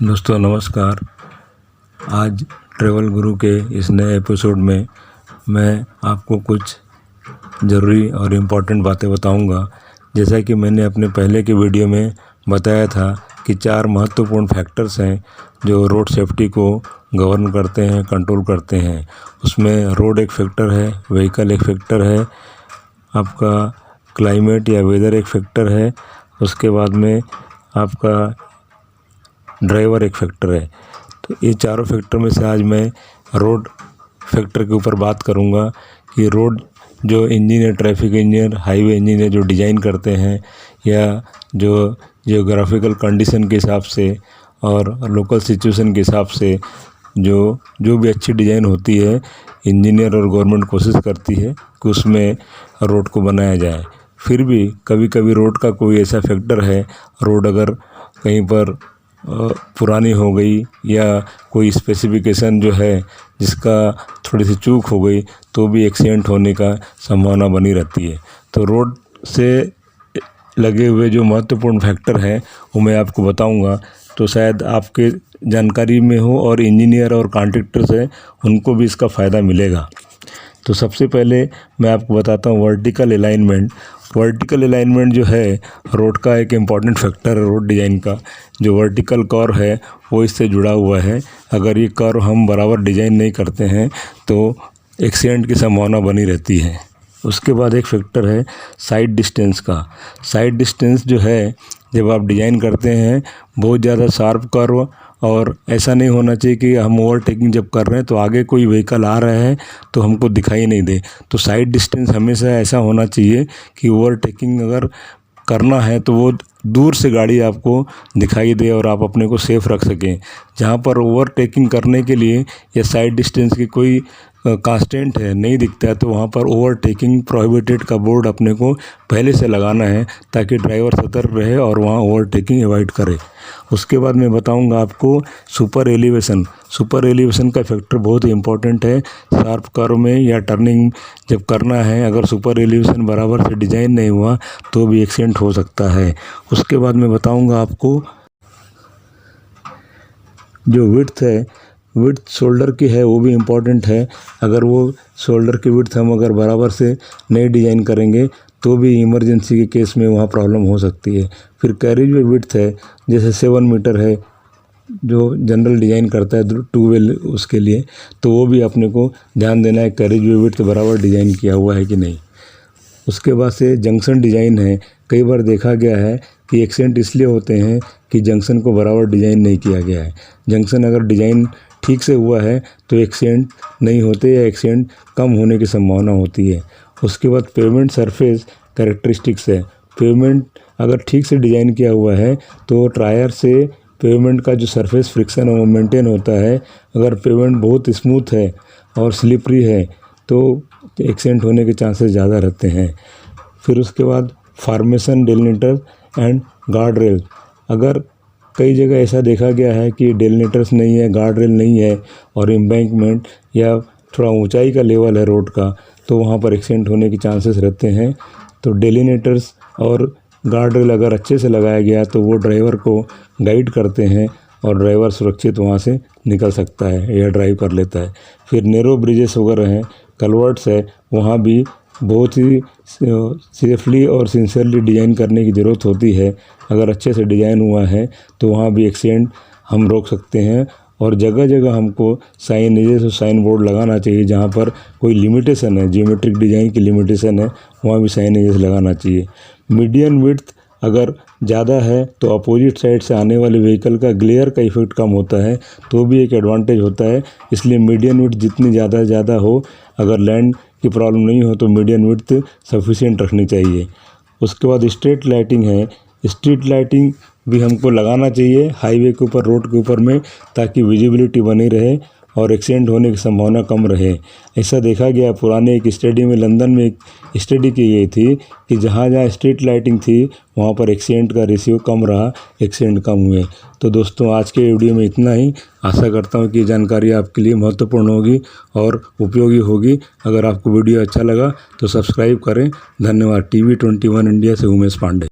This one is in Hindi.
दोस्तों नमस्कार। आज ट्रैवल गुरु के इस नए एपिसोड में मैं आपको कुछ ज़रूरी और इम्पोर्टेंट बातें बताऊंगा। जैसा कि मैंने अपने पहले के वीडियो में बताया था कि 4 महत्वपूर्ण फैक्टर्स हैं जो रोड सेफ्टी को गवर्न करते हैं, कंट्रोल करते हैं। उसमें रोड एक फैक्टर है, व्हीकल एक फैक्टर है, आपका क्लाइमेट या वेदर एक फैक्टर है, उसके बाद में आपका ड्राइवर एक फैक्टर है। तो ये चारों फैक्टर में से आज मैं रोड फैक्टर के ऊपर बात करूँगा कि रोड जो engineer, traffic engineer, highway engineer जो डिज़ाइन करते हैं या जो जियोग्राफिकल कंडीशन के हिसाब से और लोकल सिचुएशन के हिसाब से जो भी अच्छी डिज़ाइन होती है, इंजीनियर और गवर्नमेंट कोशिश करती है कि उसमें रोड को बनाया जाए। फिर भी कभी कभी रोड का कोई ऐसा फैक्टर है, रोड अगर कहीं पर पुरानी हो गई या कोई स्पेसिफिकेशन जो है जिसका थोड़ी सी चूक हो गई तो भी एक्सीडेंट होने का संभावना बनी रहती है। तो रोड से लगे हुए जो महत्वपूर्ण फैक्टर हैं वो मैं आपको बताऊंगा, तो शायद आपके जानकारी में हो और इंजीनियर और कॉन्ट्रैक्टर्स हैं उनको भी इसका फ़ायदा मिलेगा। तो सबसे पहले मैं आपको बताता हूँ वर्टिकल अलाइनमेंट। वर्टिकल अलाइनमेंट जो है रोड का एक इम्पॉर्टेंट फैक्टर है। रोड डिज़ाइन का जो वर्टिकल कर्व है वो इससे जुड़ा हुआ है। अगर ये कर्व हम बराबर डिज़ाइन नहीं करते हैं तो एक्सीडेंट की संभावना बनी रहती है। उसके बाद एक फैक्टर है साइड डिस्टेंस का। साइड डिस्टेंस जो है जब आप डिज़ाइन करते हैं बहुत ज़्यादा शार्प कर्व, और ऐसा नहीं होना चाहिए कि हम ओवरटेकिंग जब कर रहे हैं तो आगे कोई व्हीकल आ रहा है तो हमको दिखाई नहीं दे। तो साइड डिस्टेंस हमेशा ऐसा होना चाहिए कि ओवरटेकिंग अगर करना है तो वो दूर से गाड़ी आपको दिखाई दे और आप अपने को सेफ रख सकें। जहाँ पर ओवरटेकिंग करने के लिए या साइड डिस्टेंस की कोई कांस्टेंट है, नहीं दिखता है, तो वहाँ पर ओवरटेकिंग प्रोहिबिटेड का बोर्ड अपने को पहले से लगाना है ताकि ड्राइवर सतर्क रहे और वहाँ ओवरटेकिंग अवॉइड करे। उसके बाद मैं बताऊंगा आपको सुपर एलिवेशन। सुपर एलिवेशन का फैक्टर बहुत ही इंपॉर्टेंट है। शार्प कर्व में या टर्निंग जब करना है, अगर सुपर एलिवेशन बराबर से डिज़ाइन नहीं हुआ तो भी एक्सीडेंट हो सकता है। उसके बाद मैं बताऊंगा आपको जो विड्थ है, विड्थ शोल्डर की है वो भी इम्पॉर्टेंट है। अगर वो शोल्डर की विड्थ हम अगर बराबर से नहीं डिज़ाइन करेंगे तो भी इमरजेंसी के केस में वहाँ प्रॉब्लम हो सकती है। फिर कैरेज वे विड्थ है, जैसे 7 मीटर है जो जनरल डिज़ाइन करता है 2 व्हील उसके लिए, तो वो भी अपने को ध्यान देना है कैरेज वे विड्थ बराबर डिज़ाइन किया हुआ है कि नहीं। उसके बाद से जंक्शन डिज़ाइन है। कई बार देखा गया है कि एक्सीडेंट इसलिए होते हैं कि जंक्शन को बराबर डिज़ाइन नहीं किया गया है। जंक्शन अगर डिज़ाइन ठीक से हुआ है तो एक्सीडेंट नहीं होते या एक्सीडेंट कम होने की संभावना होती है। उसके बाद पेवमेंट सरफेस कैरेक्टरिस्टिक्स है। पेवमेंट अगर ठीक से डिज़ाइन किया हुआ है तो टायर से पेवमेंट का जो सरफेस फ्रिक्शन है वो मेंटेन होता है। अगर पेवमेंट बहुत स्मूथ है और स्लिपरी है तो एक्सीडेंट होने के चांसेस ज़्यादा रहते हैं। फिर उसके बाद formation, delineator and guard rail. अगर कई जगह ऐसा देखा गया है कि डेलिनेटर्स नहीं है, गार्ड रेल नहीं है और एम्बैंकमेंट या थोड़ा ऊंचाई का लेवल है रोड का, तो वहाँ पर एक्सीडेंट होने के चांसेस रहते हैं। तो डेलिनेटर्स और गार्ड रेल अगर अच्छे से लगाया गया तो वो ड्राइवर को गाइड करते हैं और ड्राइवर सुरक्षित वहाँ से निकल सकता है या ड्राइव कर लेता है। फिर नैरो ब्रिजेस वगैरह हैं, कलवर्ट्स है, वहाँ भी बहुत ही सेफली और सिंसियरली डिज़ाइन करने की ज़रूरत होती है। अगर अच्छे से डिज़ाइन हुआ है तो वहाँ भी एक्सीडेंट हम रोक सकते हैं। और जगह जगह हमको साइनेजेस और साइन बोर्ड लगाना चाहिए। जहाँ पर कोई लिमिटेशन है, जियोमेट्रिक डिज़ाइन की लिमिटेशन है, वहाँ भी साइनेजेस लगाना चाहिए। मीडियन विड्थ अगर ज़्यादा है तो अपोजिट साइड से आने वाले व्हीकल का ग्लेयर का इफेक्ट कम होता है, तो भी एक एडवांटेज होता है। इसलिए मीडियन विड्थ जितनी ज़्यादा हो, अगर लैंड की प्रॉब्लम नहीं हो तो मीडियन विड्थ सफिशिएंट रखनी चाहिए। उसके बाद स्ट्रीट लाइटिंग है। स्ट्रीट लाइटिंग भी हमको लगाना चाहिए हाईवे के ऊपर, रोड के ऊपर में, ताकि विजिबिलिटी बनी रहे और एक्सीडेंट होने की संभावना कम रहे। ऐसा देखा गया पुराने एक स्टडी में, लंदन में एक स्टडी की गई थी कि जहाँ जहाँ स्ट्रीट लाइटिंग थी वहाँ पर एक्सीडेंट का रेशियो कम रहा, एक्सीडेंट कम हुए। तो दोस्तों आज के वीडियो में इतना ही। आशा करता हूँ कि जानकारी आपके लिए महत्वपूर्ण होगी और उपयोगी होगी। अगर आपको वीडियो अच्छा लगा तो सब्सक्राइब करें। धन्यवाद। TV 21 इंडिया से उमेश पांडे।